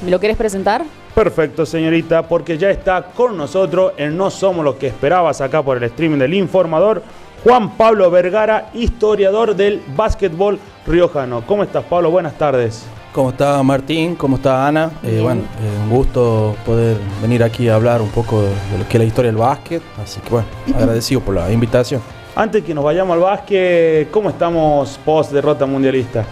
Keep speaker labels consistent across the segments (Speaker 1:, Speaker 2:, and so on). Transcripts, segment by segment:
Speaker 1: ¿Me lo querés presentar?
Speaker 2: Perfecto, señorita, porque ya está con nosotros en No Somos Lo Que Esperabas acá por el streaming del Informador, Juan Pablo Vergara, historiador del básquetbol riojano. ¿Cómo estás, Pablo? Buenas tardes.
Speaker 3: ¿Cómo está Martín? ¿Cómo está Ana? Un gusto poder venir aquí a hablar un poco de lo que es la historia del básquet. Así que bueno, agradecido por la invitación.
Speaker 2: Antes que nos vayamos al básquet, ¿cómo estamos post derrota mundialista?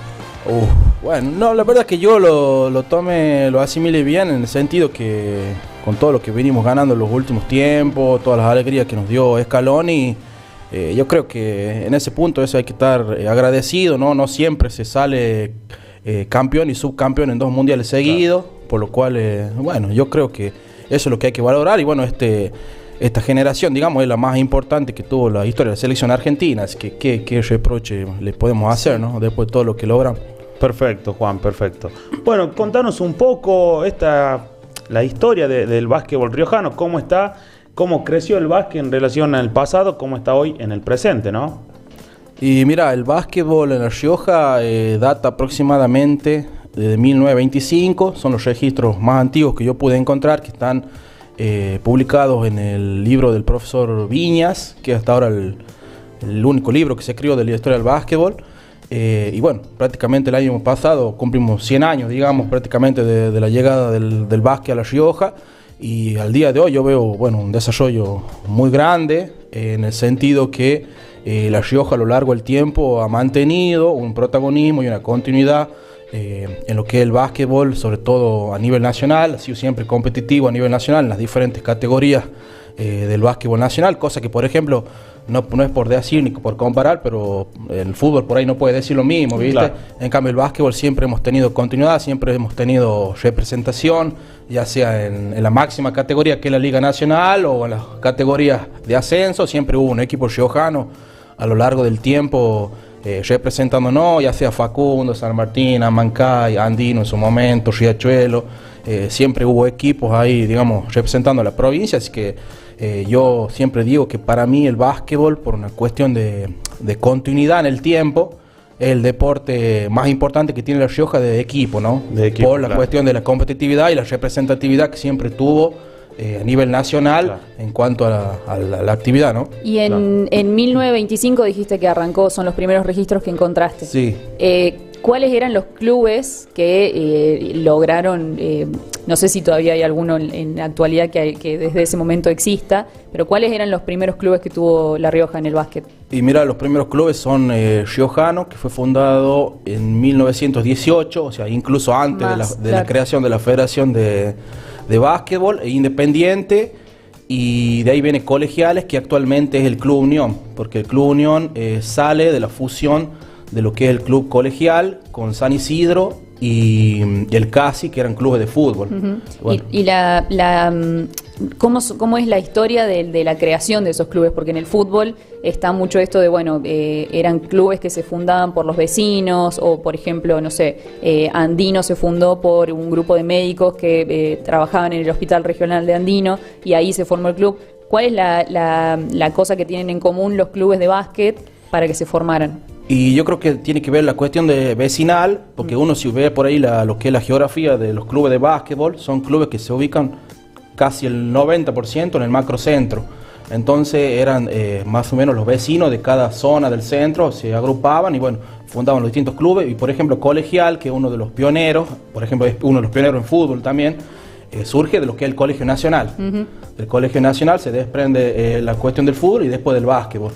Speaker 3: La verdad es que yo lo asimile bien en el sentido que con todo lo que venimos ganando en los últimos tiempos, todas las alegrías que nos dio Scaloni, yo creo que en ese punto eso hay que estar agradecido, ¿no? No siempre se sale campeón y subcampeón en 2 mundiales seguidos, claro. Por lo cual, yo creo que eso es lo que hay que valorar y bueno, esta generación, digamos, es la más importante que tuvo la historia de la selección argentina, así que qué reproche le podemos hacer, ¿no? Después de todo lo que logramos.
Speaker 2: Perfecto, Juan, perfecto. Bueno, contanos un poco la historia del básquetbol riojano, cómo creció el básquet en relación al pasado, cómo está hoy en el presente, ¿no?
Speaker 3: Y mira, el básquetbol en La Rioja data aproximadamente de 1925, son los registros más antiguos que yo pude encontrar, que están publicados en el libro del profesor Viñas, que hasta ahora el único libro que se escribió de la historia del básquetbol. Y bueno, prácticamente el año pasado cumplimos 100 años, digamos, prácticamente de la llegada del básquet a La Rioja. Y al día de hoy yo veo, un desarrollo muy grande, en el sentido que La Rioja a lo largo del tiempo ha mantenido un protagonismo y una continuidad en lo que es el básquetbol, sobre todo a nivel nacional. Ha sido siempre competitivo a nivel nacional en las diferentes categorías del básquetbol nacional, cosa que, por ejemplo, no es por decir ni por comparar, pero el fútbol por ahí no puede decir lo mismo, ¿viste? Claro. En cambio, el básquetbol siempre hemos tenido continuidad, siempre hemos tenido representación, ya sea en la máxima categoría que es la Liga Nacional o en las categorías de ascenso. Siempre hubo un equipo riojano a lo largo del tiempo representándonos, ya sea Facundo, San Martín, Amancay, Andino en su momento, Riachuelo. Siempre hubo equipos ahí, digamos, representando a la provincia, así que yo siempre digo que para mí el básquetbol, por una cuestión de continuidad en el tiempo, es el deporte más importante que tiene La Rioja de equipo, ¿no? Por la cuestión de la competitividad y la representatividad que siempre tuvo a nivel nacional, claro, en cuanto a la actividad, ¿no?
Speaker 1: Y en 1925 dijiste que arrancó, son los primeros registros que encontraste.
Speaker 3: Sí.
Speaker 1: ¿Cuáles eran los clubes que lograron, no sé si todavía hay alguno en la actualidad que desde ese momento exista, pero cuáles eran los primeros clubes que tuvo La Rioja en el básquet?
Speaker 3: Y mira, los primeros clubes son Riojano, que fue fundado en 1918, o sea, incluso antes de la creación de la Federación de Básquetbol, e Independiente, y de ahí viene Colegiales, que actualmente es el Club Unión, porque el Club Unión sale de la fusión de lo que es el club colegial con San Isidro y el Casi, que eran clubes de fútbol.
Speaker 1: Uh-huh. Bueno. ¿Cómo es la historia de la creación de esos clubes? Porque en el fútbol está mucho esto de, eran clubes que se fundaban por los vecinos, o por ejemplo, no sé, Andino se fundó por un grupo de médicos que trabajaban en el Hospital Regional de Andino, y ahí se formó el club. ¿Cuál es la cosa que tienen en común los clubes de básquet para que se formaran?
Speaker 3: Y yo creo que tiene que ver la cuestión de vecinal, porque uno, si ve por ahí lo que es la geografía de los clubes de básquetbol, son clubes que se ubican casi el 90% en el macrocentro. Entonces eran más o menos los vecinos de cada zona del centro, se agrupaban y fundaban los distintos clubes. Y por ejemplo, Colegial, que es uno de los pioneros, por ejemplo, es uno de los pioneros en fútbol también, surge de lo que es el Colegio Nacional. Uh-huh. Del Colegio Nacional se desprende la cuestión del fútbol y después del básquetbol.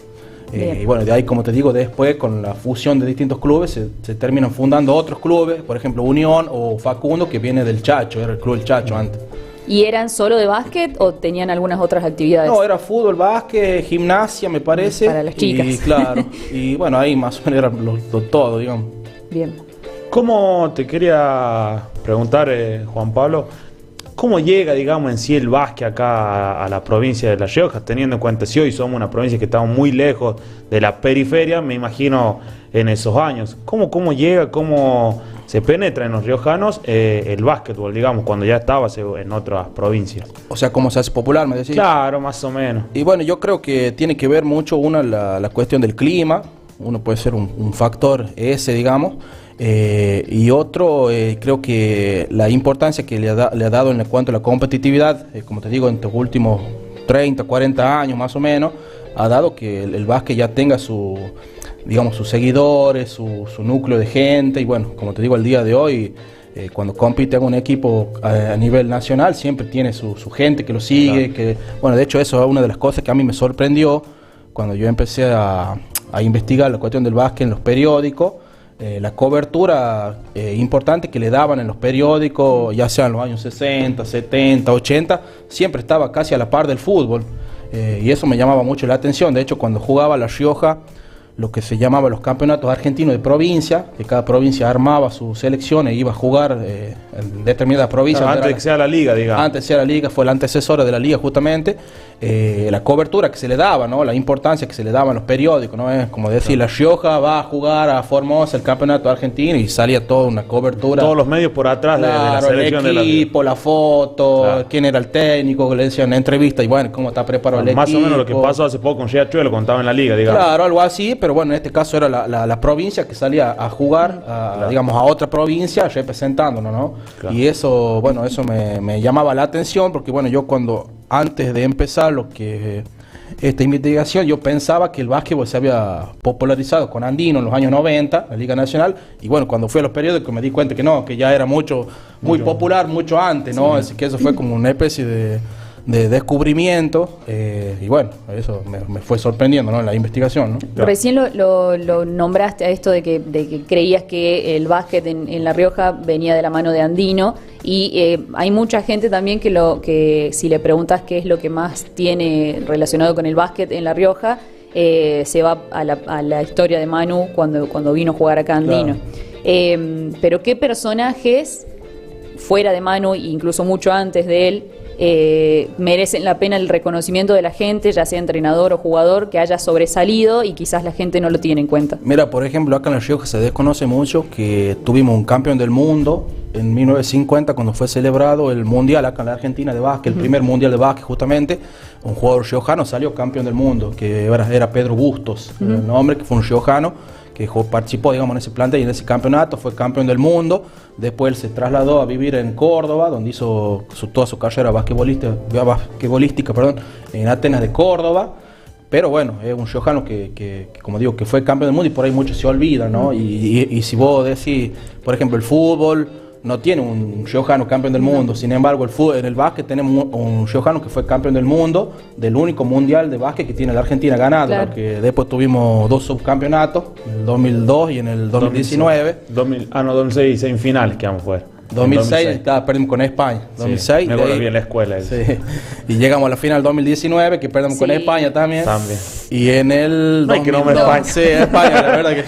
Speaker 3: Y de ahí, como te digo, después con la fusión de distintos clubes se terminan fundando otros clubes, por ejemplo Unión o Facundo, que viene del Chacho, era el club del Chacho antes.
Speaker 1: ¿Y eran solo de básquet o tenían algunas otras actividades?
Speaker 3: No, era fútbol, básquet, gimnasia, me parece.
Speaker 1: Para las chicas.
Speaker 3: Y claro, ahí más o menos era todo, digamos.
Speaker 1: Bien.
Speaker 2: ¿Cómo te quería preguntar, Juan Pablo? ¿Cómo llega, digamos, en sí el básquet acá a la provincia de La Rioja, teniendo en cuenta si hoy somos una provincia que estamos muy lejos de la periferia, me imagino, en esos años? ¿Cómo llega, cómo se penetra en los riojanos el básquetbol, digamos, cuando ya estaba en otras provincias?
Speaker 3: O sea, ¿cómo se hace popular, me decís?
Speaker 2: Claro, más o menos.
Speaker 3: Y yo creo que tiene que ver mucho la cuestión del clima. Uno puede ser un factor ese, digamos. Y otro, creo que la importancia que le ha dado en cuanto a la competitividad, como te digo, en los últimos 30, 40 años más o menos, ha dado que el básquet ya tenga digamos, sus seguidores, su núcleo de gente. Y bueno, como te digo, el día de hoy, cuando compite en un equipo a nivel nacional, siempre tiene su gente que lo sigue. Claro. Bueno, de hecho, eso es una de las cosas que a mí me sorprendió cuando yo empecé a investigar la cuestión del básquet en los periódicos. La cobertura importante que le daban en los periódicos, ya sea en los años 60, 70, 80, siempre estaba casi a la par del fútbol. Y eso me llamaba mucho la atención. De hecho, cuando jugaba La Rioja, lo que se llamaba los campeonatos argentinos de provincia, que cada provincia armaba sus selecciones e iba a jugar en determinada provincia.
Speaker 2: Claro, antes de que sea la liga, digamos.
Speaker 3: Antes de ser la liga, fue la antecesora de la liga justamente. La cobertura que se le daba, ¿no? La importancia que se le daba en los periódicos, ¿no? Es como decir, claro, La Rioja va a jugar a Formosa el campeonato argentino, y salía toda una cobertura.
Speaker 2: Todos los medios por atrás, claro, de la selección.
Speaker 3: El equipo, la foto, claro, quién era el técnico, que le decían en entrevista, y bueno, cómo está preparado el equipo.
Speaker 2: Más o menos lo que pasó hace poco con Riachuelo, lo contaba en la liga, digamos.
Speaker 3: Claro, algo así, pero bueno, en este caso era la provincia que salía a jugar, claro, digamos, a otra provincia representándonos, ¿no? Claro. Y eso, bueno, eso me llamaba la atención, porque bueno, yo antes de empezar esta investigación, yo pensaba que el básquetbol se había popularizado con Andino en los años 90, la Liga Nacional, y bueno, cuando fui a los periódicos me di cuenta que no, que ya era muy popular mucho antes, ¿no? Sí. Así que eso fue como una especie de descubrimiento, y bueno, eso me fue sorprendiendo, ¿no? En la investigación, ¿no?
Speaker 1: Claro. Recién lo nombraste a esto de que creías que el básquet en La Rioja venía de la mano de Andino, y hay mucha gente también que si le preguntas qué es lo que más tiene relacionado con el básquet en La Rioja, se va a la historia de Manu cuando vino a jugar acá Andino. Claro. Pero ¿qué personajes fuera de Manu, incluso mucho antes de él, merecen la pena el reconocimiento de la gente, ya sea entrenador o jugador, que haya sobresalido y quizás la gente no lo tiene en cuenta?
Speaker 3: Mira, por ejemplo, acá en La Rioja se desconoce mucho que tuvimos un campeón del mundo en 1950, cuando fue celebrado el mundial acá en la Argentina de básquet, el primer mundial de básquet justamente. Un jugador riojano salió campeón del mundo, que era Pedro Bustos, el nombre, que fue un riojano que participó, digamos, en ese plantel y en ese campeonato, fue campeón del mundo. Después él se trasladó a vivir en Córdoba, donde hizo toda su carrera basquetbolística, en Atenas de Córdoba. Pero bueno, es un riojano que, como digo, que fue campeón del mundo, y por ahí mucho se olvida, ¿no? Y si vos decís, por ejemplo, el fútbol no tiene un riojano campeón del mundo. Sin embargo, en el básquet tenemos un riojano que fue campeón del mundo, del único mundial de básquet que tiene la Argentina ganado, claro, porque después tuvimos 2 subcampeonatos, en el 2002 y en el 2019.
Speaker 2: 2006 semifinales que vamos a jugar.
Speaker 3: 2006 perdimos con España. 2006.
Speaker 2: Sí, me acuerdo bien en la escuela.
Speaker 3: Sí. Y llegamos a la final 2019, que perdemos con España también. Y en el...
Speaker 2: No hay que nombrar España.
Speaker 3: Sí, España, la verdad que...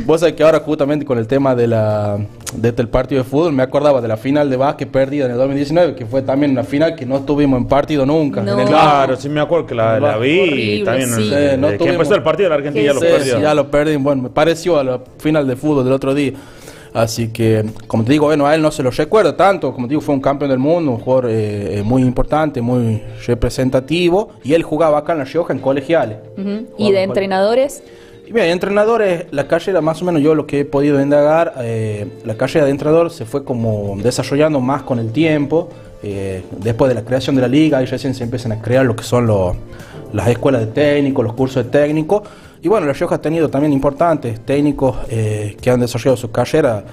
Speaker 3: Vos sabés que ahora justamente con el tema del partido de fútbol, me acordaba de la final de básquet perdida en el 2019, que fue también una final que no tuvimos en partido nunca.
Speaker 1: No.
Speaker 2: Claro, sí me acuerdo que la vi. Horrible, también
Speaker 1: sí.
Speaker 2: Que empezó el partido de la Argentina ya lo perdió.
Speaker 3: Sí, ya lo perdí. Bueno, me pareció a la final de fútbol del otro día. Así que, como te digo, bueno, a él no se lo recuerda tanto. Como te digo, fue un campeón del mundo, un jugador muy importante, muy representativo. Y él jugaba acá en La Rioja en colegiales.
Speaker 1: ¿Y de entrenadores?
Speaker 3: Y bien, entrenadores, la carrera, más o menos yo lo que he podido indagar, la carrera de entrenador se fue como desarrollando más con el tiempo. Después de la creación de la liga, y recién se empiezan a crear lo que son las escuelas de técnicos, los cursos de técnicos. Y bueno, La Rioja ha tenido también importantes técnicos que han desarrollado su carrera,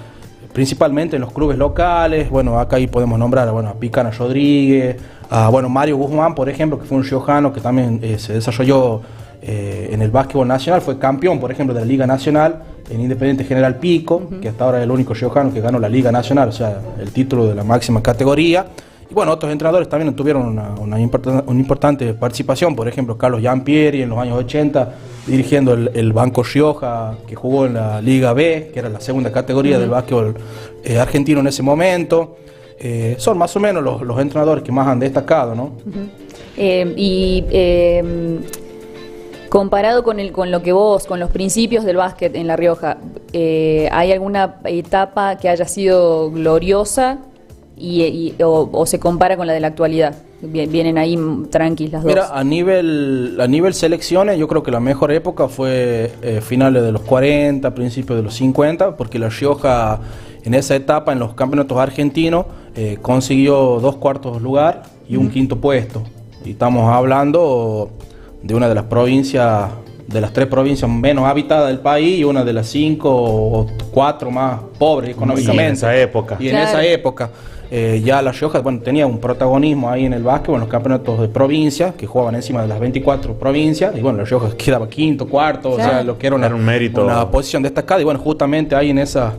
Speaker 3: principalmente en los clubes locales. Bueno, acá ahí podemos nombrar a Picana Rodríguez, a Mario Guzmán, por ejemplo, que fue un riojano que también se desarrolló en el básquetbol nacional, fue campeón, por ejemplo, de la Liga Nacional en Independiente General Pico, que hasta ahora es el único riojano que ganó la Liga Nacional, o sea, el título de la máxima categoría. Y bueno, otros entrenadores también tuvieron una importante participación, por ejemplo, Carlos Giampieri en los años 80, dirigiendo el Banco Rioja, que jugó en la Liga B, que era la segunda categoría del básquetbol argentino en ese momento. Son más o menos los entrenadores que más han destacado, ¿no?
Speaker 1: Comparado con lo que con los principios del básquet en La Rioja, ¿hay alguna etapa que haya sido gloriosa o se compara con la de la actualidad? Vienen ahí tranquilas las
Speaker 3: Mira,
Speaker 1: dos.
Speaker 3: a nivel selecciones, yo creo que la mejor época fue finales de los 40, principios de los 50, porque La Rioja en esa etapa, en los campeonatos argentinos, consiguió 2 cuartos lugar y un quinto puesto. Y estamos hablando de una de las provincias, de las 3 provincias menos habitadas del país y una de las 5 o 4 más pobres económicamente.
Speaker 2: En esa época.
Speaker 3: Y en esa época ya La Rioja, bueno, tenía un protagonismo ahí en el básquetbol, en los campeonatos de provincia, que jugaban encima de las 24 provincias, y bueno, La Rioja quedaba quinto, cuarto, o sea, lo que era
Speaker 2: un mérito.
Speaker 3: Una posición destacada, y bueno, justamente ahí en esas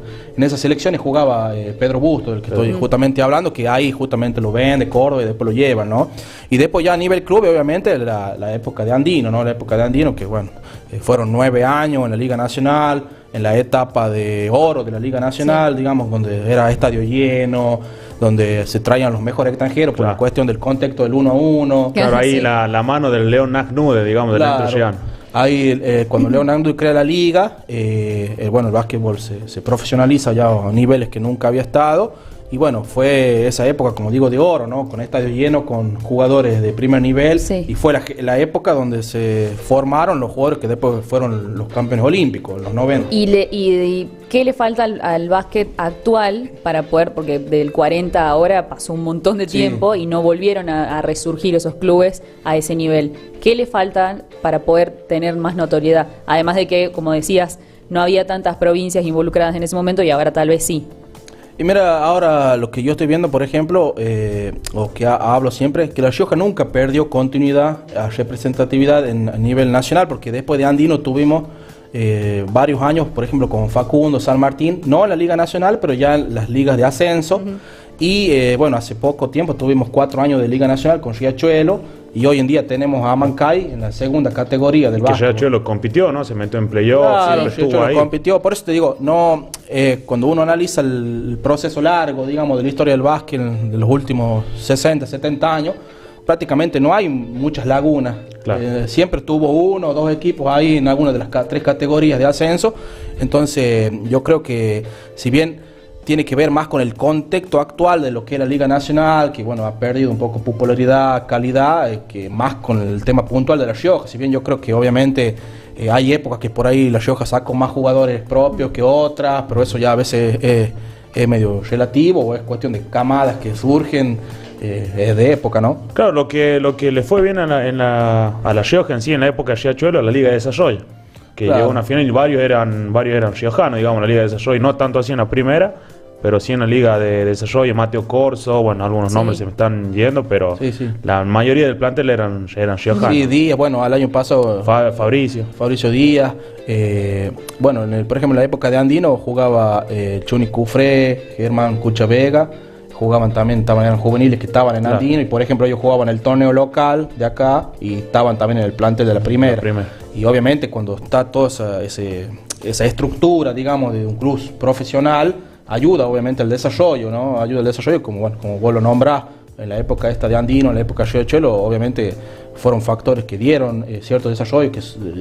Speaker 3: selecciones jugaba Pedro Busto, del que estoy justamente hablando, que ahí justamente lo ven de Córdoba y después lo llevan, ¿no? Y después ya a nivel club, obviamente, la época de Andino, ¿no? La época de Andino, que bueno, fueron 9 años en la Liga Nacional, en la etapa de oro de la Liga Nacional, digamos, donde era estadio lleno, donde se traían los mejores extranjeros por la cuestión del contexto del 1-1.
Speaker 2: Claro, ahí la mano del León Nagnude, digamos, del entrerriano.
Speaker 3: Ahí, cuando León Nagnude crea la liga, bueno, el básquetbol se profesionaliza ya a niveles que nunca había estado. Y bueno, fue esa época, como digo, de oro, ¿no? Con estadio lleno, con jugadores de primer nivel.
Speaker 1: Sí.
Speaker 3: Y fue la época donde se formaron los jugadores que después fueron los campeones olímpicos, en los 90.
Speaker 1: ¿Y qué le falta al básquet actual para poder, porque del 40 a ahora pasó un montón de tiempo y no volvieron a resurgir esos clubes a ese nivel? ¿Qué le falta para poder tener más notoriedad? Además de que, como decías, no había tantas provincias involucradas en ese momento y ahora tal vez sí.
Speaker 3: Y mira, ahora lo que yo estoy viendo, por ejemplo, o que hablo siempre, es que La Rioja nunca perdió continuidad, representatividad a nivel nacional, porque después de Andino tuvimos varios años, por ejemplo, con Facundo, San Martín, no en la Liga Nacional, pero ya en las ligas de ascenso. Y bueno, hace poco tiempo tuvimos 4 años de Liga Nacional con Riachuelo, y hoy en día tenemos a Amancay en la segunda categoría del básquet.
Speaker 2: Que Riachuelo compitió, ¿no? Se metió en playoff,
Speaker 3: claro,
Speaker 2: siempre estuvo ahí.
Speaker 3: Compitió, por eso te digo, no, cuando uno analiza el proceso largo, digamos, de la historia del básquet de los últimos 60, 70 años, prácticamente no hay muchas lagunas. Claro. Siempre tuvo 1 o 2 equipos ahí en alguna de las 3 categorías de ascenso. Entonces, yo creo que si bien tiene que ver más con el contexto actual de lo que es la Liga Nacional, que bueno, ha perdido un poco popularidad, calidad, que más con el tema puntual de La Rioja. Si bien yo creo que obviamente hay épocas que por ahí La Rioja sacó más jugadores propios que otras, pero eso ya a veces es medio relativo, o es cuestión de camadas que surgen de época, ¿no?
Speaker 2: Claro, lo que le fue bien a La Rioja en sí, en la época de Riachuelo, a la Liga de Desarrollo, que llegó a una final y varios eran riojanos, digamos, la Liga de Desarrollo, no tanto así en la primera, pero sí en la Liga de Desarrollo, Mateo Corso, bueno, algunos nombres se me están yendo, pero la mayoría del plantel eran riojanos.
Speaker 3: Sí, Díaz, bueno, al año pasado
Speaker 2: Fabricio
Speaker 3: Díaz, bueno, por ejemplo, en la época de Andino jugaba Chuni Cufré, Germán Cuchavega, jugaban también, eran juveniles que estaban en Andino, y por ejemplo ellos jugaban en el torneo local de acá y estaban también en el plantel de la primera. Y obviamente cuando está toda esa estructura, digamos, de un club profesional, ayuda obviamente al desarrollo, ¿no? Ayuda al desarrollo, como vos lo nombrás, en la época esta de Andino, en la época de Riachuelo, obviamente fueron factores que dieron cierto desarrollo, que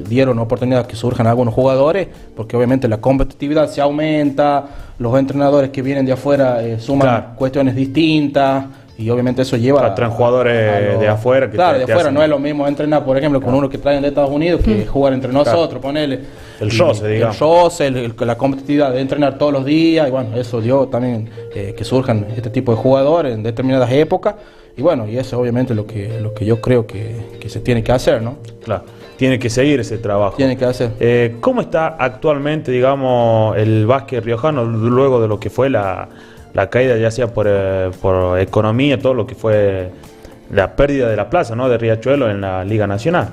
Speaker 3: dieron oportunidad que surjan algunos jugadores, porque obviamente la competitividad se aumenta, los entrenadores que vienen de afuera suman cuestiones distintas, y obviamente eso lleva
Speaker 2: traen jugadores de afuera.
Speaker 3: Claro, de afuera no es lo mismo entrenar, por ejemplo, con uno que traen de Estados Unidos que jugar entre nosotros, ponerle
Speaker 2: el roce, digamos.
Speaker 3: El roce, la competitividad de entrenar todos los días, y bueno, eso dio también que surjan este tipo de jugadores en determinadas épocas, y bueno, y eso obviamente es lo que yo creo que se tiene que hacer, ¿no?
Speaker 2: Claro, tiene que seguir ese trabajo.
Speaker 3: Tiene que hacer.
Speaker 2: ¿Cómo está actualmente, digamos, el básquet riojano luego de lo que fue la caída, ya sea por economía, todo lo que fue la pérdida de la plaza, ¿no?, de Riachuelo en la Liga Nacional?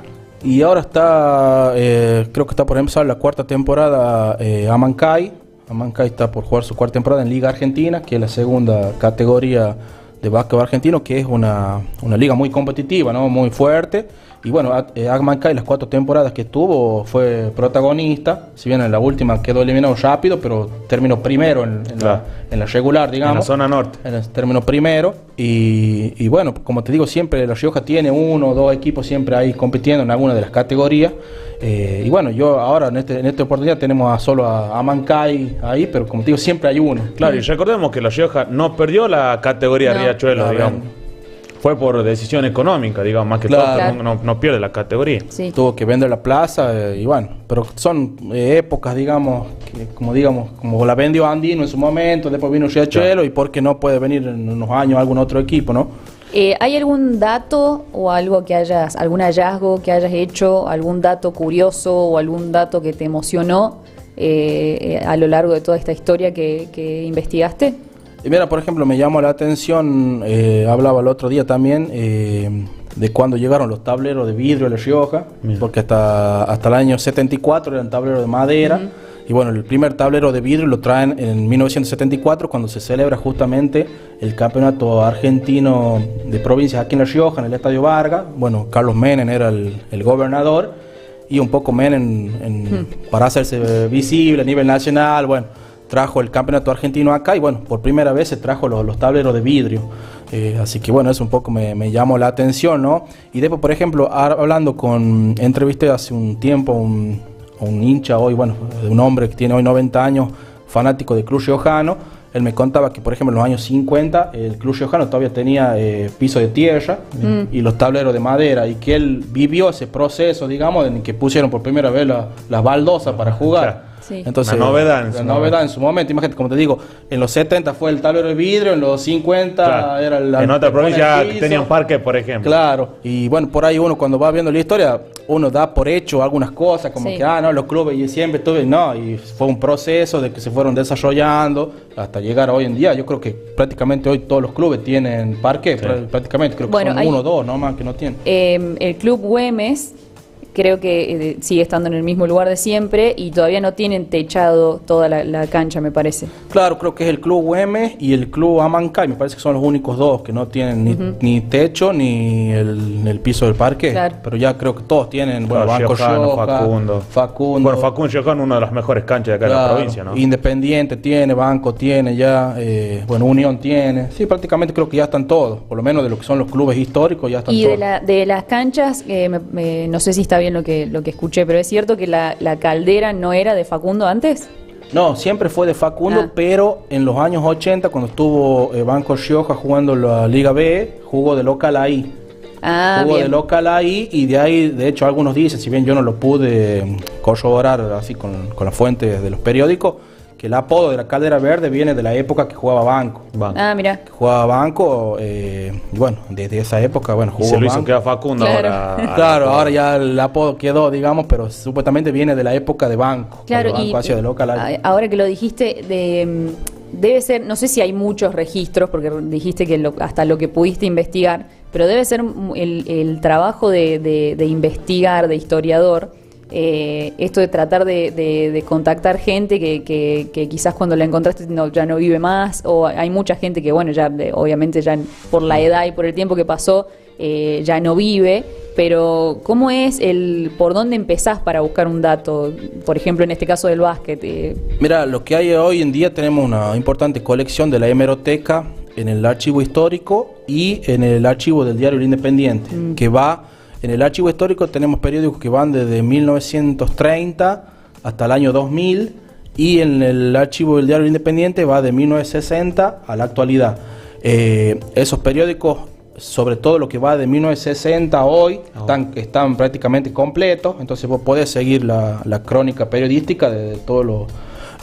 Speaker 3: Y ahora está, creo que está por empezar la 4ª temporada Amancay. Amancay está por jugar su 4ª temporada en Liga Argentina, que es la segunda categoría de básquetbol argentino, que es una liga muy competitiva, ¿no?, muy fuerte. Y bueno, Amancay las 4 temporadas que estuvo fue protagonista, si bien en la última quedó eliminado rápido, pero terminó primero en la regular, digamos.
Speaker 2: En la zona norte.
Speaker 3: Terminó primero, y bueno, como te digo, siempre La Rioja tiene 1 o 2 equipos siempre ahí compitiendo en alguna de las categorías. Y bueno, yo ahora en esta oportunidad tenemos solo a Amancay ahí, pero como te digo, siempre hay uno.
Speaker 2: Claro, y recordemos que La Rioja no perdió la categoría Riachuelo, digamos. fue por decisión económica, digamos, más que
Speaker 3: Claro.
Speaker 2: todo, no pierde la categoría.
Speaker 1: Sí.
Speaker 3: Tuvo que vender la plaza y bueno, pero son épocas, digamos, como la vendió Andino en su momento, después vino Riachuelo y porque no puede venir en unos años algún otro equipo, ¿no?
Speaker 1: ¿Hay algún dato o algo que algún hallazgo que hayas hecho, algún dato curioso o algún dato que te emocionó a lo largo de toda esta historia que investigaste?
Speaker 3: Y mira, por ejemplo, me llamó la atención, hablaba el otro día también, de cuando llegaron los tableros de vidrio de La Rioja, porque hasta el año 74 eran tableros de madera. Y bueno, el primer tablero de vidrio lo traen en 1974, cuando se celebra justamente el campeonato argentino de provincias aquí en La Rioja, en el Estadio Vargas. Bueno, Carlos Menem era el gobernador, y un poco Menem, para hacerse visible a nivel nacional, bueno, trajo el campeonato argentino acá, y bueno, por primera vez se trajo los tableros de vidrio. Así que bueno, eso un poco me llamó la atención, ¿no? Y después, por ejemplo, entrevisté hace un tiempo un hincha hoy, bueno, de un hombre que tiene hoy 90 años, fanático del club riojano. Él me contaba que, por ejemplo, en los años 50 el club riojano todavía tenía piso de tierra y los tableros de madera, y que él vivió ese proceso, digamos, en que pusieron por primera vez las baldosas para jugar.
Speaker 2: Claro.
Speaker 1: Sí.
Speaker 3: Entonces,
Speaker 2: Una novedad
Speaker 3: en su momento. Imagínate, como te digo, en los 70 fue el tablero de vidrio, en los 50
Speaker 2: Claro.
Speaker 3: era
Speaker 2: En otra provincia
Speaker 3: piso.
Speaker 2: tenían parque, por ejemplo.
Speaker 3: Claro, y bueno, por ahí uno cuando va viendo la historia, uno da por hecho algunas cosas, como
Speaker 1: Sí.
Speaker 3: que, no, los clubes y siempre estuve, no, y fue un proceso de que se fueron desarrollando hasta llegar a hoy en día. Yo creo que prácticamente hoy todos los clubes tienen parque,
Speaker 2: Sí.
Speaker 3: prácticamente, creo que
Speaker 1: Bueno,
Speaker 3: son uno o dos, no más que no tienen.
Speaker 1: El Club Güemes creo que sigue estando en el mismo lugar de siempre y todavía no tienen techado toda la cancha, me parece.
Speaker 3: Claro, creo que es el Club Güemes y el Club Amancay, me parece que son los únicos dos que no tienen ni techo ni el piso del parque.
Speaker 1: Claro.
Speaker 3: Pero ya creo que todos tienen, bueno,
Speaker 2: Claro,
Speaker 3: Banco
Speaker 2: Riojano,
Speaker 3: Rioja, Facundo.
Speaker 2: Bueno, Facundo Riojano, una de las mejores canchas de acá de la provincia, ¿no?
Speaker 3: Independiente tiene, Banco tiene ya, bueno, Unión tiene. Sí, prácticamente creo que ya están todos, por lo menos de lo que son los clubes históricos ya están
Speaker 1: Y
Speaker 3: todos.
Speaker 1: de las canchas, no sé si está bien lo que escuché, pero es cierto que la caldera no era de Facundo antes.
Speaker 3: No, siempre fue de Facundo, pero en los años 80, cuando estuvo Banco Rioja jugando la Liga B, jugó de local ahí. Jugó
Speaker 1: Bien.
Speaker 3: de local ahí, y de ahí, de hecho, algunos dicen, si bien yo no lo pude corroborar así con las fuentes de los periódicos, que el apodo de la Caldera Verde viene de la época que jugaba Banco.
Speaker 1: Mira.
Speaker 3: Que jugaba Banco, y bueno, desde esa época, bueno, jugó
Speaker 2: Se lo hizo
Speaker 3: Banco.
Speaker 2: quedar Facundo
Speaker 1: Claro.
Speaker 2: ahora.
Speaker 3: Claro, ahora ya el apodo quedó, digamos, pero supuestamente viene de la época de Banco.
Speaker 1: Claro,
Speaker 3: cuando Banco hacía de local ahí.
Speaker 1: ahora que lo dijiste, debe ser, no sé si hay muchos registros, porque dijiste que hasta lo que pudiste investigar, pero debe ser el trabajo de investigar, de historiador, esto de tratar de contactar gente que quizás cuando la encontraste ya no vive más, o hay mucha gente que, bueno, ya obviamente ya por la edad y por el tiempo que pasó, ya no vive. Pero ¿cómo es por dónde empezás para buscar un dato? Por ejemplo, en este caso del básquet.
Speaker 3: Mira, lo que hay hoy en día, tenemos una importante colección de la hemeroteca en el archivo histórico y en el archivo del diario El Independiente, que va, en el archivo histórico tenemos periódicos que van desde 1930 hasta el año 2000, y en el archivo del diario El Independiente va de 1960 a la actualidad. Esos periódicos, sobre todo lo que va de 1960 a hoy, están prácticamente completos, entonces vos podés seguir la crónica periodística de todos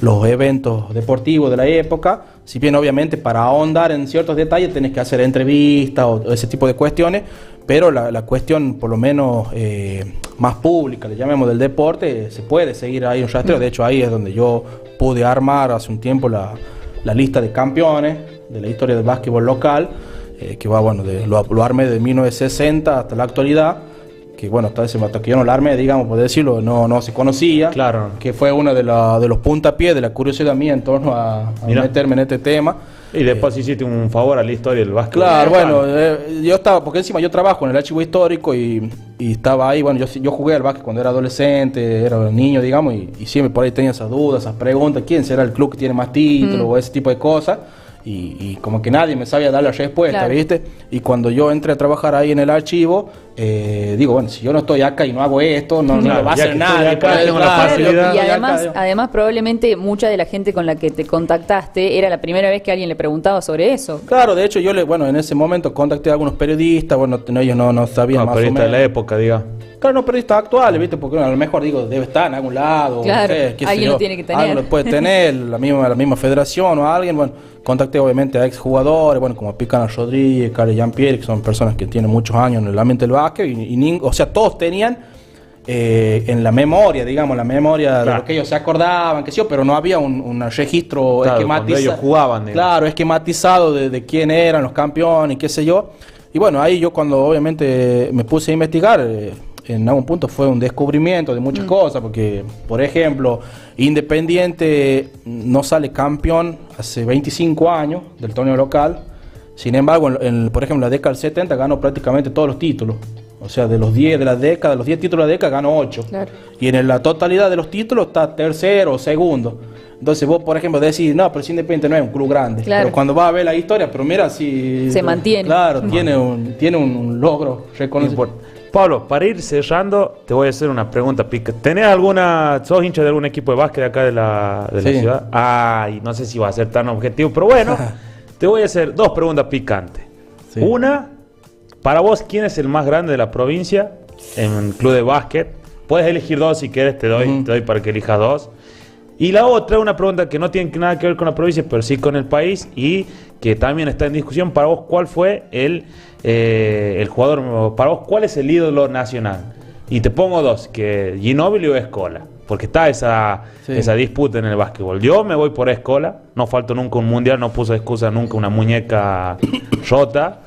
Speaker 3: los eventos deportivos de la época. Si bien obviamente para ahondar en ciertos detalles tenés que hacer entrevistas o ese tipo de cuestiones, pero la cuestión por lo menos más pública, le llamemos, del deporte, se puede seguir ahí un rastreo. De hecho, ahí es donde yo pude armar hace un tiempo la lista de campeones de la historia del básquetbol local, que va, bueno, lo armé de 1960 hasta la actualidad, que bueno, hasta que yo no la armé, digamos, por decirlo, no se conocía.
Speaker 2: Claro.
Speaker 3: Que fue uno de los puntapiés de la curiosidad mía en torno a meterme en este tema.
Speaker 2: Y después hiciste un favor a la historia del básquet.
Speaker 3: Claro, bueno, yo estaba, porque encima yo trabajo en el archivo histórico y estaba ahí, bueno, yo jugué al básquet cuando era adolescente, era niño, digamos, y siempre por ahí tenía esas dudas, esas preguntas, ¿quién será el club que tiene más títulos o ese tipo de cosas? Y como que nadie me sabía dar la respuesta,
Speaker 1: Claro.
Speaker 3: ¿viste? Y cuando yo entré a trabajar ahí en el archivo, digo, bueno, si yo no estoy acá y no hago esto, no lo va a hacer nadie.
Speaker 2: Tengo la facilidad.
Speaker 1: Y además probablemente mucha de la gente con la que te contactaste era la primera vez que alguien le preguntaba sobre eso.
Speaker 3: Claro, de hecho yo en ese momento contacté a algunos periodistas, bueno, ellos no sabían más o menos.
Speaker 2: Periodistas de la época, digamos.
Speaker 3: Claro, no periodistas actuales, ¿viste? Porque a lo mejor, digo, debe estar en algún lado.
Speaker 1: Claro,
Speaker 3: no sé, qué sé
Speaker 1: alguien
Speaker 3: yo.
Speaker 1: lo tiene que tener.
Speaker 3: Alguien lo puede tener, la misma federación o alguien. Bueno, contacté obviamente a exjugadores, bueno, como Picana Rodríguez, Carlos Jean-Pierre, que son personas que tienen muchos años en el ambiente del básquet. O sea, todos tenían en la memoria, digamos, de lo que ellos se acordaban, que sí, pero no había un registro esquematizado.
Speaker 2: Ellos jugaban, digamos.
Speaker 3: Claro, esquematizado de quién eran los campeones y qué sé yo. Y bueno, ahí yo cuando obviamente me puse a investigar, en algún punto fue un descubrimiento de muchas cosas, porque, por ejemplo, Independiente no sale campeón hace 25 años del torneo local. Sin embargo, por ejemplo, en la década del 70 ganó prácticamente todos los títulos. O sea, de los 10 títulos de la década ganó 8. Claro. Y en la totalidad de los títulos está tercero o segundo. Entonces vos, por ejemplo, decís, no, pero si Independiente no es un club grande. Claro. Pero cuando vas a ver la historia, pero mira si...
Speaker 1: Se mantiene.
Speaker 3: Claro, tiene un logro reconocido.
Speaker 2: Pablo, para ir cerrando, te voy a hacer una pregunta pica. ¿Sos hincha de algún equipo de básquet de acá de la ciudad? Ay, no sé si va a ser tan objetivo, pero bueno, te voy a hacer 2 preguntas picantes. Sí. Una, para vos, ¿quién es el más grande de la provincia en club de básquet? Puedes elegir 2 si quieres, te doy para que elijas 2. Y la otra, una pregunta que no tiene nada que ver con la provincia, pero sí con el país y que también está en discusión. Para vos, ¿cuál fue el jugador? Para vos, ¿cuál es el ídolo nacional? Y te pongo 2, que Ginóbili o Escola, porque está esa disputa en el básquetbol. Yo me voy por Escola, no falto nunca un mundial, no puse excusa nunca una muñeca rota.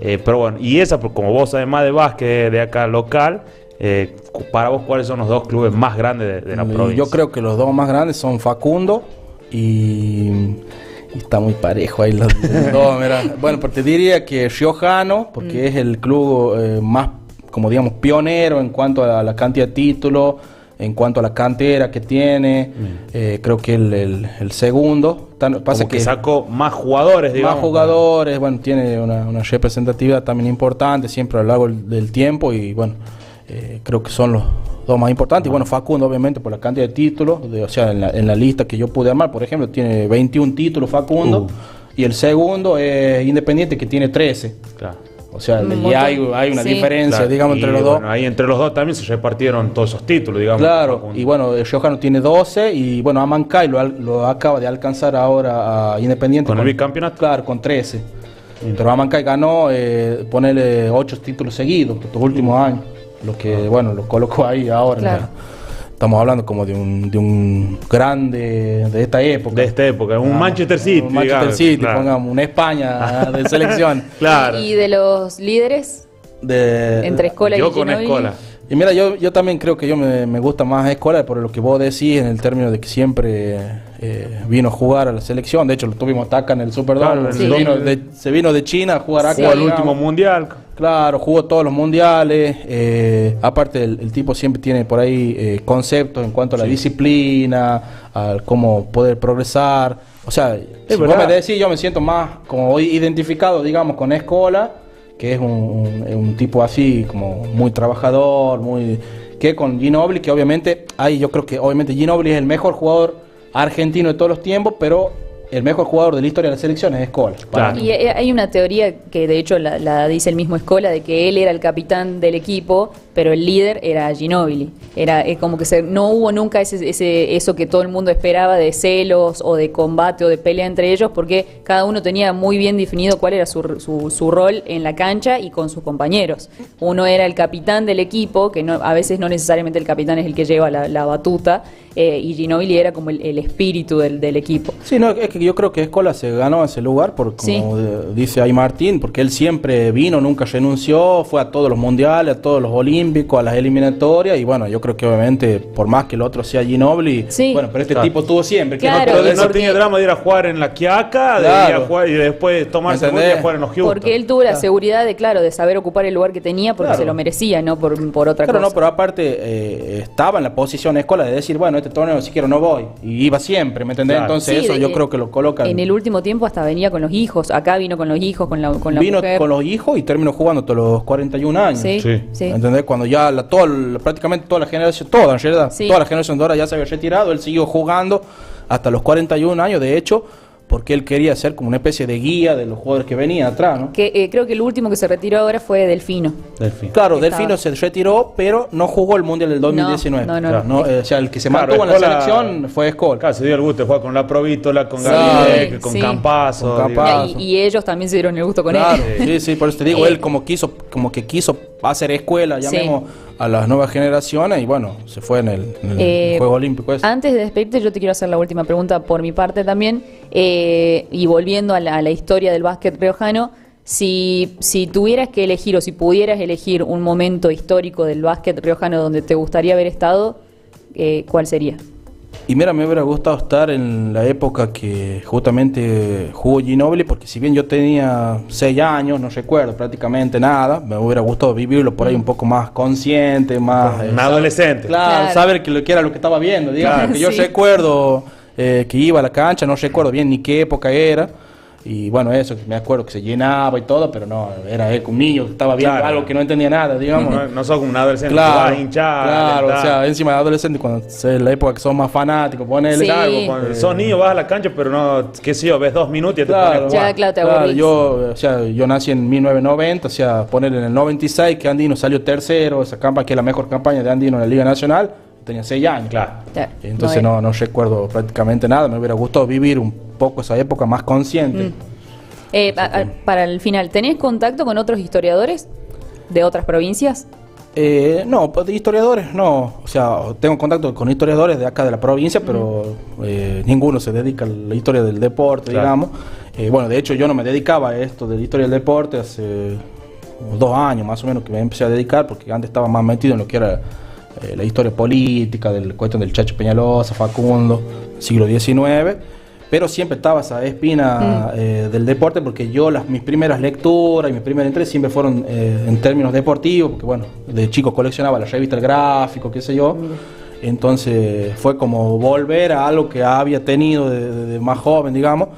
Speaker 2: Pero bueno, y esa, como vos sabés más de básquet de acá local, para vos, ¿cuáles son los 2 clubes más grandes de la provincia?
Speaker 3: Yo creo que los 2 más grandes son Facundo y está muy parejo ahí los 2. Mira. Bueno, pues te diría que Riojano, porque es el club más, como digamos, pionero en cuanto a la cantidad de títulos, en cuanto a la cantera que tiene. Creo que el segundo.
Speaker 2: Pasa que sacó más jugadores, digamos.
Speaker 3: Más jugadores, bueno, tiene una representatividad también importante siempre a lo largo del tiempo y bueno, creo que son los 2 más importantes. Y bueno, Facundo obviamente por la cantidad de títulos, o sea, en la lista que yo pude armar, por ejemplo, tiene 21 títulos Facundo, y el segundo es Independiente, que tiene 13. Claro. O sea, y hay una diferencia, claro, digamos, entre los 2.
Speaker 2: Bueno, ahí entre los 2 también se repartieron todos esos títulos, digamos.
Speaker 3: Claro, y bueno, el Riojano tiene 12, y bueno, Amancay lo acaba de alcanzar ahora a Independiente.
Speaker 2: ¿Con el bicampeonato?
Speaker 3: Claro, con 13. Pero Amancay ganó, ponerle 8 títulos seguidos estos últimos años. Lo que, bueno, lo colocó ahí ahora. Claro. Estamos hablando como de un grande de esta época.
Speaker 2: De esta época, un Manchester City.
Speaker 3: Un Manchester City, claro. Pongamos, una España de selección.
Speaker 1: Claro. ¿Y de los líderes? Entre Escola y
Speaker 2: Yo con Escola.
Speaker 3: Y mira, yo también creo que me gusta más Escola por lo que vos decís en el término de que siempre vino a jugar a la selección. De hecho, lo tuvimos acá en el Superdome. Claro, sí. Se vino de China a jugar acá.
Speaker 2: Jugó el último mundial.
Speaker 3: Claro, jugó todos los mundiales. Aparte, el tipo siempre tiene por ahí conceptos en cuanto a la disciplina, a cómo poder progresar. O sea, si vos me decís, yo me siento más como identificado, digamos, con Escola, que es un tipo así como muy trabajador, que con Ginóbili, que obviamente yo creo que obviamente Ginóbili es el mejor jugador argentino de todos los tiempos, pero el mejor jugador de la historia de la selección es Escola.
Speaker 1: Claro. Y hay una teoría que de hecho la dice el mismo Escola, de que él era el capitán del equipo, pero el líder era Ginóbili. Era como que no hubo nunca eso que todo el mundo esperaba de celos o de combate o de pelea entre ellos, porque cada uno tenía muy bien definido cuál era su rol en la cancha y con sus compañeros. Uno era el capitán del equipo, que a veces no necesariamente el capitán es el que lleva la batuta, y Ginóbili era como el espíritu del equipo.
Speaker 3: Sí, no, es que yo creo que Escola se ganó ese lugar, como dice ahí Martín, porque él siempre vino, nunca renunció, fue a todos los mundiales, a todos los olímpicos, a las eliminatorias, y bueno, yo creo que obviamente, por más que el otro sea Ginóbili, bueno, pero este tipo tuvo siempre.
Speaker 1: Claro,
Speaker 2: que no tenía drama de ir a jugar en la Quiaca, de ir a jugar y después tomarse y ir a jugar en los Houston.
Speaker 1: Porque él tuvo la seguridad de saber ocupar el lugar que tenía, porque se lo merecía, no por otra cosa.
Speaker 3: No, pero aparte estaba en la posición Escola de decir, bueno, este torneo si quiero no voy, y iba siempre, ¿me entendés? Entonces eso yo creo que lo lo colocan.
Speaker 1: En el último tiempo hasta venía con los hijos. Acá vino con los hijos, con la
Speaker 3: Vino
Speaker 1: mujer.
Speaker 3: con los hijos y terminó jugando hasta los 41 años.
Speaker 1: Sí,
Speaker 2: Sí.
Speaker 1: sí.
Speaker 3: ¿Entendés? Cuando ya prácticamente toda la generación, toda en realidad,
Speaker 1: Sí.
Speaker 3: toda la generación de ahora ya se había retirado, él siguió jugando hasta los 41 años, de hecho, porque él quería ser como una especie de guía de los jugadores que venían atrás, ¿no?
Speaker 1: Creo que el último que se retiró ahora fue Delfino.
Speaker 2: Delfín.
Speaker 3: Claro,
Speaker 1: Estaba.
Speaker 3: Delfino se retiró, pero no jugó el Mundial del 2019.
Speaker 1: No.
Speaker 3: O sea, el que se
Speaker 2: Claro,
Speaker 3: mantuvo en la
Speaker 2: Escola-
Speaker 3: selección fue Escola.
Speaker 2: Claro, se dio el gusto de jugar con la Provítola, con
Speaker 1: Sí,
Speaker 2: Gabriel, con
Speaker 1: sí.
Speaker 2: Campazo.
Speaker 3: Con
Speaker 2: digo.
Speaker 3: Campazzo.
Speaker 1: Y ellos también se dieron el gusto con
Speaker 3: Claro,
Speaker 1: él.
Speaker 3: sí, por eso te digo, él como que quiso hacer escuela, llamemos a las nuevas generaciones, y bueno, se fue en el Juego Olímpico ese.
Speaker 1: Antes de despedirte, yo te quiero hacer la última pregunta por mi parte también. Y volviendo a la historia del básquet riojano, si tuvieras que elegir o si pudieras elegir un momento histórico del básquet riojano donde te gustaría haber estado, ¿cuál sería?
Speaker 3: Y mira, me hubiera gustado estar en la época que justamente jugó Ginóbili, porque si bien yo tenía 6 años, no recuerdo prácticamente nada, me hubiera gustado vivirlo por ahí un poco más consciente, más...
Speaker 2: Un adolescente.
Speaker 3: Claro, saber que lo que era lo que estaba viendo, digamos,
Speaker 1: Claro,
Speaker 3: porque yo
Speaker 1: sí.
Speaker 3: recuerdo que iba a la cancha, no recuerdo bien ni qué época era, y bueno, eso, que me acuerdo que se llenaba y todo, pero no, era un niño que estaba viendo
Speaker 2: Claro.
Speaker 3: algo que no entendía nada, digamos.
Speaker 2: No sos como un adolescente que
Speaker 3: Claro,
Speaker 2: va a hinchar.
Speaker 3: claro,
Speaker 2: alentar.
Speaker 3: o sea, encima de adolescente, cuando es la época que son más fanáticos, ponele.
Speaker 1: Sí.
Speaker 2: Claro, cuando sos niño vas a la cancha, pero no, qué sé yo, ves 2 minutos y ya te pones a
Speaker 3: Claro,
Speaker 2: jugar.
Speaker 1: Ya, claro, te aburrís.
Speaker 3: yo nací en 1990, o sea, poner en el 96 que Andino salió tercero, esa campaña que es la mejor campaña de Andino en la Liga Nacional, tenía 6 años.
Speaker 2: Claro.
Speaker 1: Claro,
Speaker 3: Entonces
Speaker 1: no
Speaker 3: no recuerdo prácticamente nada, me hubiera gustado vivir un poco esa época más consciente.
Speaker 1: Para el final, ¿tenés contacto con otros historiadores de otras provincias?
Speaker 3: No, pues de historiadores no, o sea, tengo contacto con historiadores de acá de la provincia, pero ninguno se dedica a la historia del deporte,
Speaker 2: Claro.
Speaker 3: digamos. Bueno, de hecho yo no me dedicaba a esto de la historia del deporte hace 2 años más o menos que me empecé a dedicar, porque antes estaba más metido en lo que era la historia política, de la cuestión del Chacho Peñalosa, Facundo, siglo XIX. Pero siempre estaba esa espina del deporte, porque mis primeras lecturas y mis primeros intereses siempre fueron en términos deportivos, porque bueno, de chico coleccionaba la revista El Gráfico, qué sé yo. Entonces fue como volver a algo que había tenido de más joven, digamos,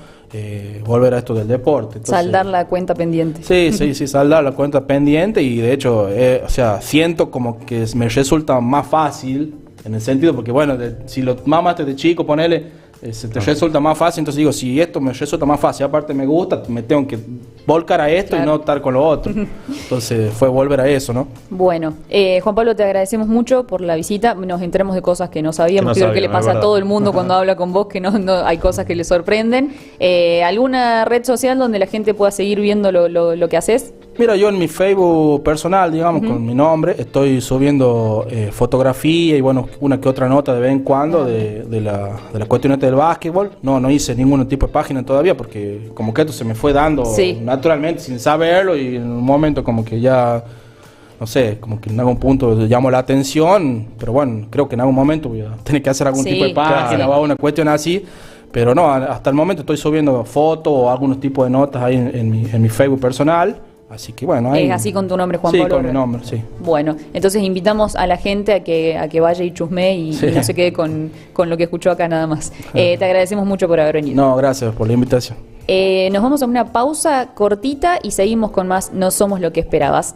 Speaker 3: volver a esto del deporte. Entonces,
Speaker 1: Saldar la cuenta pendiente.
Speaker 3: Sí, saldar la cuenta pendiente, y de hecho, o sea, siento como que me resulta más fácil, en el sentido, porque bueno, si lo mamaste de chico, ponele... se te resulta más fácil, entonces digo, si esto me resulta más fácil, aparte me gusta, me tengo que volcar a esto
Speaker 1: Claro.
Speaker 3: y no estar con lo otro. Entonces fue volver a eso, ¿no?
Speaker 1: Bueno, Juan Pablo, te agradecemos mucho por la visita. Nos enteramos de cosas que no sabíamos.
Speaker 2: Que no
Speaker 1: Creo que le
Speaker 2: sabíamos, es
Speaker 1: pasa a
Speaker 2: verdad.
Speaker 1: todo el mundo cuando habla con vos, que no hay cosas que le sorprenden. ¿Alguna red social donde la gente pueda seguir viendo lo que haces?
Speaker 3: Mira, yo en mi Facebook personal, digamos, con mi nombre, estoy subiendo fotografía y bueno, una que otra nota de vez en cuando de la cuestión del básquetbol. No hice ningún tipo de página todavía, porque como que esto se me fue dando
Speaker 1: Sí.
Speaker 3: naturalmente sin saberlo, y en un momento como que ya, no sé, como que en algún punto llamó la atención, pero bueno, creo que en algún momento voy a tener que hacer algún
Speaker 1: Sí,
Speaker 3: tipo de página
Speaker 1: claro.
Speaker 3: o una cuestión así. Pero no, hasta el momento estoy subiendo fotos o algunos tipos de notas ahí en mi Facebook personal. Así que bueno, ahí...
Speaker 1: Es así con tu nombre, Juan
Speaker 3: Sí,
Speaker 1: Pablo.
Speaker 3: con mi nombre, sí.
Speaker 1: Bueno, entonces invitamos a la gente a que vaya y chusme y
Speaker 3: Sí.
Speaker 1: no se quede con lo que escuchó acá nada más. Te agradecemos mucho por haber venido.
Speaker 3: No, gracias por la invitación.
Speaker 1: Nos vamos a una pausa cortita y seguimos con más No Somos Lo que Esperabas.